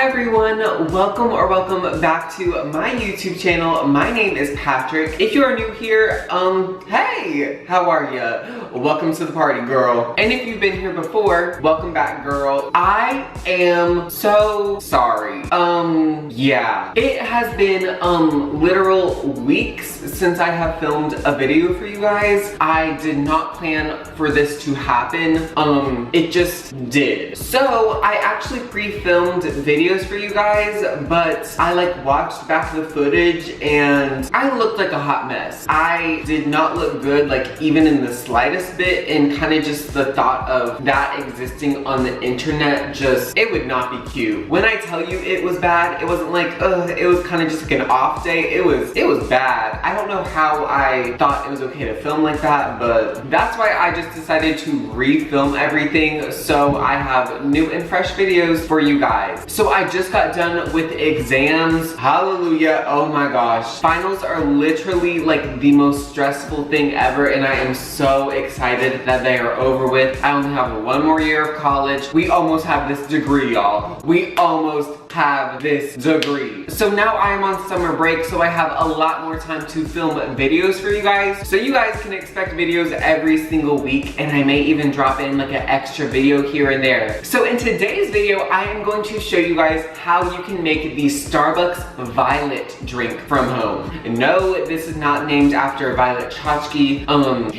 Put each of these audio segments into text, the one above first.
everyone, welcome back to my YouTube channel. My name is Patrick. If you are new here, hey, how are ya? Welcome to the party, girl. And if you've been here before, welcome back, girl. I am so sorry. Yeah, it has been literal weeks since I have filmed a video for you guys. I did not plan for this to happen. It just did. So I actually pre-filmed videos for you guys, but I watched back the footage and I looked like a hot mess. I did not look good, even in the slightest bit, and kind of just the thought of that existing on the internet, it would not be cute. When I tell you it was bad, it wasn't it was kind of just an off day. It was bad. I don't know how I thought it was okay to film like that, but that's why I just decided to re-film everything, so I have new and fresh videos for you guys. So I just got done with exams. Hallelujah. Oh my gosh. Finals are literally the most stressful thing ever, and I am so excited that they are over with. I only have one more year of college. We almost have this degree, y'all. We almost have this degree. So now I am on summer break, so I have a lot more time to film videos for you guys. So you guys can expect videos every single week, and I may even drop in an extra video here and there. So in today's video, I am going to show you guys how you can make the Starbucks Violet drink from home. No, this is not named after Violet Chachki.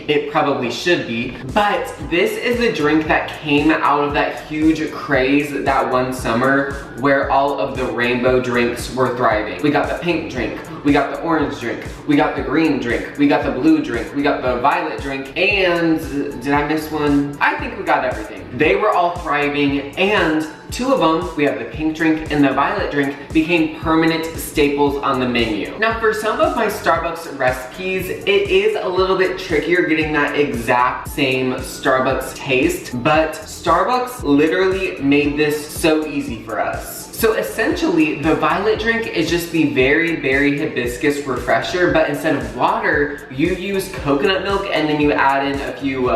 It probably should be, but this is the drink that came out of that huge craze that one summer where all of the rainbow drinks were thriving. We got the pink drink, we got the orange drink, we got the green drink, we got the blue drink, we got the violet drink, and did I miss one? I think we got everything. They were all thriving, and two of them, we have the pink drink and the violet drink, became permanent staples on the menu. Now for some of my Starbucks recipes, it is a little bit trickier getting that exact same Starbucks taste, but Starbucks literally made this so easy for us. So essentially, the violet drink is just the very berry hibiscus refresher, but instead of water, you use coconut milk and then you add in a few,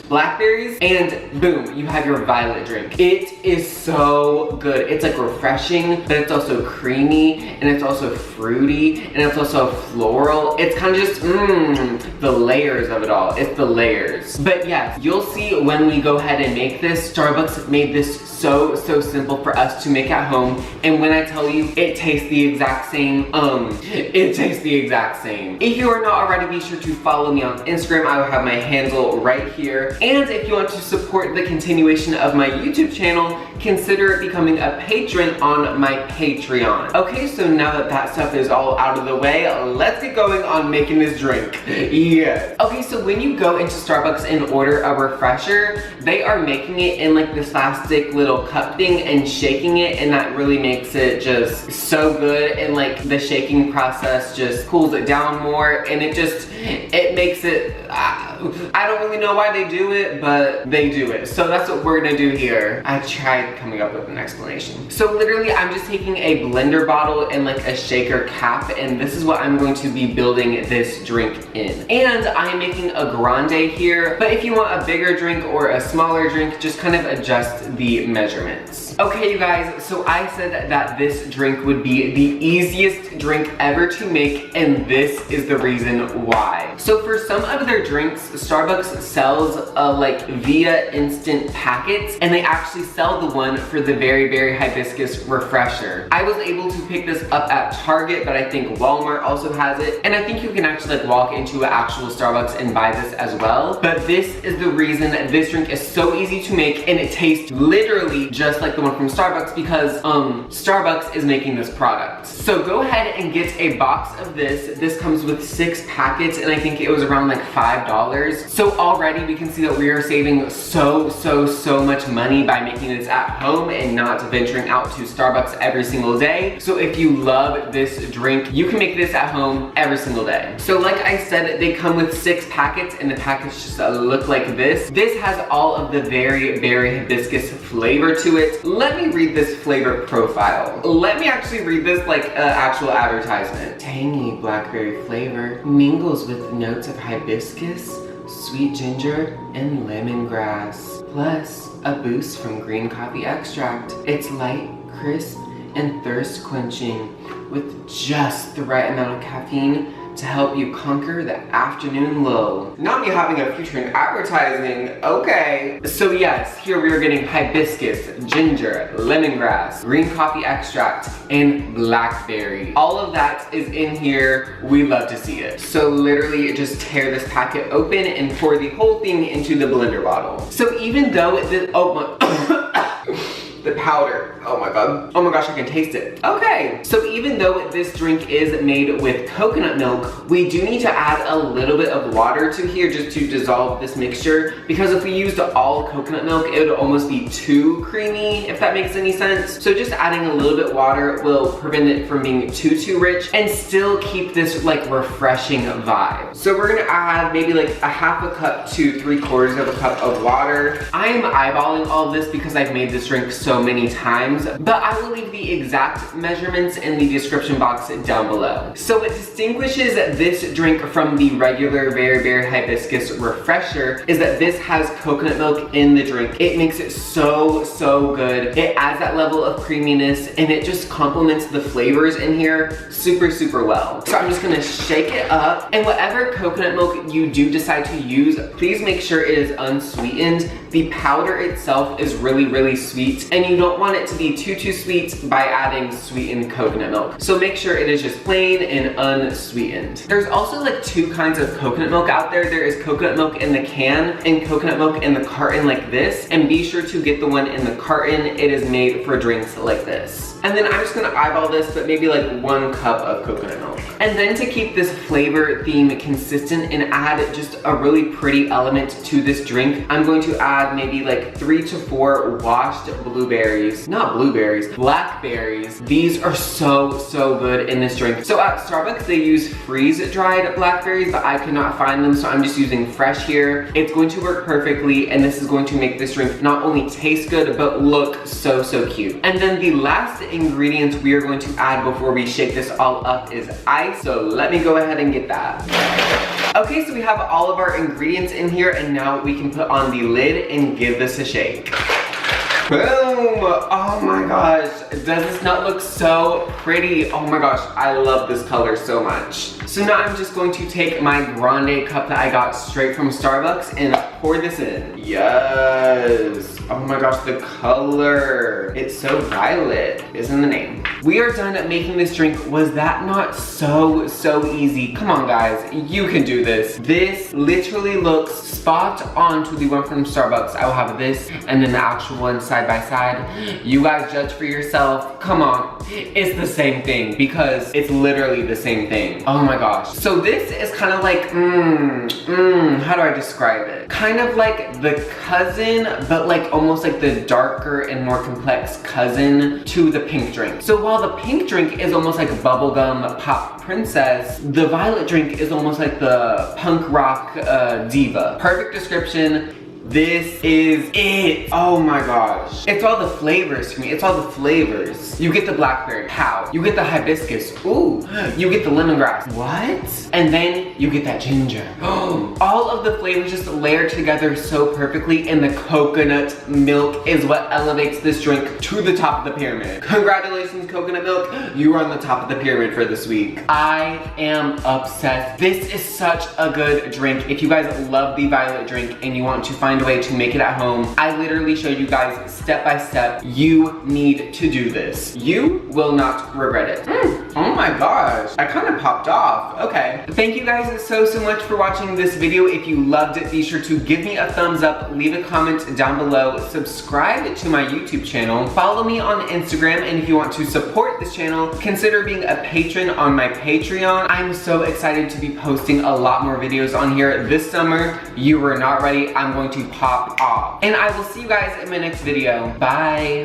blackberries, and boom, you have your violet drink. It is so good. It's refreshing, but it's also creamy, and it's also fruity, and it's also floral. It's kind of just, the layers of it all. It's the layers. But yes, you'll see when we go ahead and make this, Starbucks made this so simple for us to make at home, and when I tell you, it tastes the exact same, it tastes the exact same. If you are not already, be sure to follow me on Instagram. I will have my handle right here. And if you want to support the continuation of my YouTube channel, consider becoming a patron on my Patreon. Okay, so now that that stuff is all out of the way, let's get going on making this drink. Yes. Okay, so when you go into Starbucks and order a refresher, they are making it in this plastic little cup thing and shaking it, and that really makes it just so good, and the shaking process just cools it down more, and it makes it, I don't really know why they do it, but they do it. So that's what we're gonna do here. I tried coming up with an explanation. So literally, I'm just taking a blender bottle and a shaker cap, and this is what I'm going to be building this drink in. And I'm making a grande here, but if you want a bigger drink or a smaller drink, just kind of adjust the measurements. Okay, you guys, so I said that this drink would be the easiest drink ever to make, and this is the reason why. So for some of their drinks, Starbucks sells via instant packets, and they actually sell the one for the very berry hibiscus refresher. I was able to pick this up at Target, but I think Walmart also has it, and I think you can actually walk into an actual Starbucks and buy this as well. But this is the reason that this drink is so easy to make, and it tastes literally just like the one from Starbucks, because Starbucks is making this product. So go ahead and get a box of this. This comes with 6 packets, and I think it was around $5. So already we can see that we are saving so much money by making this at home and not venturing out to Starbucks every single day. So if you love this drink, you can make this at home every single day. So like I said, they come with 6 packets, and the packets just look like this. This has all of the very berry hibiscus flavor to it. Let me read this flavor profile. Let me actually read this like an actual advertisement. Tangy blackberry flavor mingles with notes of hibiscus, sweet ginger, and lemongrass. plus a boost from green coffee extract. It's light, crisp, and thirst quenching with just the right amount of caffeine to help you conquer the afternoon lull. Not me having a future in advertising, okay. So yes, here we are getting hibiscus, ginger, lemongrass, green coffee extract, and blackberry. All of that is in here. We love to see it. So literally just tear this packet open and pour the whole thing into the blender bottle. So even though this, oh my, the powder, oh my god. Oh my gosh, I can taste it. Okay, so even though this drink is made with coconut milk, we do need to add a little bit of water to here just to dissolve this mixture, because if we used all coconut milk, it would almost be too creamy, if that makes any sense. So just adding a little bit water will prevent it from being too rich and still keep this like refreshing vibe. So we're gonna add maybe like a half a cup to 3/4 of a cup of water. I am eyeballing all this because I've made this drink so many times, but I will leave the exact measurements in the description box down below. So what distinguishes this drink from the regular Very Hibiscus Refresher is that this has coconut milk in the drink. It makes it so good. It adds that level of creaminess and it just complements the flavors in here super well. So I'm just gonna shake it up, and whatever coconut milk you do decide to use, please make sure it is unsweetened. The powder itself is really sweet, and you don't want it to be too sweet by adding sweetened coconut milk. So make sure it is just plain and unsweetened. There's also like two kinds of coconut milk out there. There is coconut milk in the can and coconut milk in the carton like this, and be sure to get the one in the carton. It is made for drinks like this. And then I'm just gonna eyeball this, but maybe like 1 cup of coconut milk. And then to keep this flavor theme consistent and add just a really pretty element to this drink, I'm going to add maybe like 3 to 4 washed blueberries. Not blueberries, blackberries. These are so good in this drink. So at Starbucks, they use freeze-dried blackberries, but I could not find them, so I'm just using fresh here. It's going to work perfectly, and this is going to make this drink not only taste good, but look so cute. And then the last ingredient we are going to add before we shake this all up is ice. So let me go ahead and get that. Okay, so we have all of our ingredients in here, and now we can put on the lid and give this a shake. Boom! Oh my gosh, does this not look so pretty? Oh my gosh, I love this color so much. So now I'm just going to take my grande cup that I got straight from Starbucks and pour this in. Yes! Oh my gosh, the color. It's so violet, is in the name. We are done making this drink. Was that not so easy? Come on guys, you can do this. This literally looks spot on to the one from Starbucks. I will have this and then the actual one side by side. You guys judge for yourself. Come on, it's the same thing because it's literally the same thing. Oh my gosh. So this is kind of like, how do I describe it? Kind of like the cousin, but like almost like the darker and more complex cousin to the pink drink. So while the pink drink is almost like bubblegum pop princess, the violet drink is almost like the punk rock diva. Perfect description. This is it. Oh my gosh. It's all the flavors for me. It's all the flavors. You get the blackberry. How? You get the hibiscus. Ooh. You get the lemongrass. What? And then you get that ginger. All of the flavors just layered together so perfectly, and the coconut milk is what elevates this drink to the top of the pyramid. Congratulations, coconut milk. You are on the top of the pyramid for this week. I am obsessed. This is such a good drink. If you guys love the violet drink and you want to find a way to make it at home, I literally showed you guys step by step. You need to do this. You will not regret it. Oh my gosh, I kind of popped off. Okay. Thank you guys so much for watching this video. If you loved it, be sure to give me a thumbs up, leave a comment down below, subscribe to my YouTube channel, follow me on Instagram, and if you want to support this channel, consider being a patron on my Patreon. I'm so excited to be posting a lot more videos on here this summer. You were not ready. I'm going to pop off. And I will see you guys in my next video. Bye.